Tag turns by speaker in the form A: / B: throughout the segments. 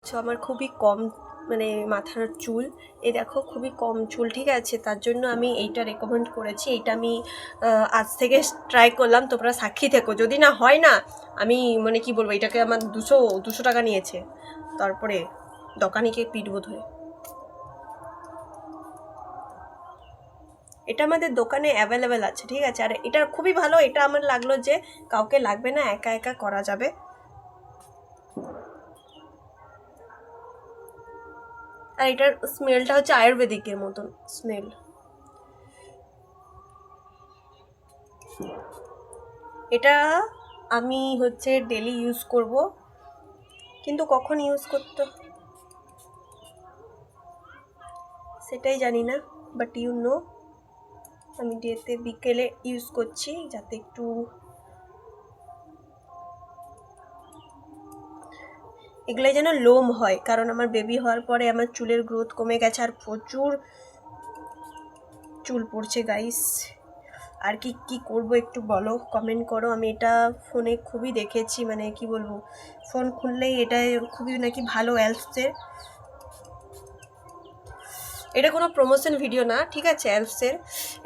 A: আমার খুবই কম মানে মাথার চুল, এই দেখো খুবই কম চুল, ঠিক আছে? তার জন্য আমি এইটা রেকমেন্ড করেছি। এইটা আমি আজ থেকে ট্রাই করলাম, তোমরা সাক্ষী থেকো। যদি না হয় না, আমি মানে কি বলবো, এটাকে আমার 200 টাকা নিয়েছে, তারপরে দোকানিকে পিটবো ধরে। এটা আমাদের দোকানে অ্যাভেলেবেল আছে, ঠিক আছে? আর এটা খুবই ভালো, এটা আমার লাগলো যে কাউকে লাগবে না, একা একা করা যাবে। আর এটার স্মেলটা হচ্ছে আয়ুর্বেদিকের মতন স্মেল। এটা আমি হচ্ছে ডেলি ইউজ করব, কিন্তু কখন ইউজ করতে সেটাই জানি না, বাট আমি ডেতে বিকেলে ইউজ করছি, যাতে একটু এগুলো যেন লোম হয়, কারণ আমার বেবি হওয়ার পরে আমার চুলের গ্রোথ কমে গেছে আর প্রচুর চুল পড়ছে গাইস। আর কি কি করব একটু বলো, কমেন্ট করো। আমি এটা ফোনে খুবই দেখেছি, মানে কি বলবো, ফোন খুললেই এটা খুবই নাকি ভালো অ্যালসের। এটা কোনো প্রমোশন ভিডিও না, ঠিক আছে? অ্যালসের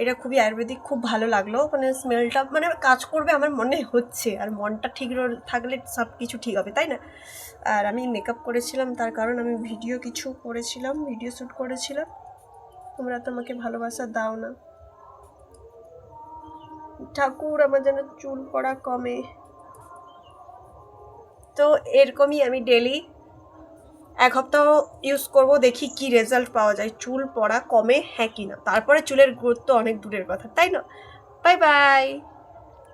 A: এটা খুবই আয়ুর্বেদিক, খুব ভালো লাগলো, মানে স্মেলটা মানে কাজ করবে আমার মনে হচ্ছে। আর মনটা ঠিক থাকলে সব কিছু ঠিক হবে, তাই না? আর আমি মেকআপ করেছিলাম, তার কারণ আমি ভিডিও কিছু করেছিলাম, ভিডিও শ্যুট করেছিলাম। তোমরা তো আমাকে ভালোবাসা দাও না। ঠাকুর আমার যেন চুল পড়া কমে। তো এরকমই আমি ডেলি 1 সপ্তাহ ইউজ করব, দেখি কি রেজাল্ট পাওয়া যায়, চুল পড়া কমে হ্যাঁ কি না। তারপরে চুলের গ্রোথ তো অনেক দূরের কথা, তাই না? Bye bye.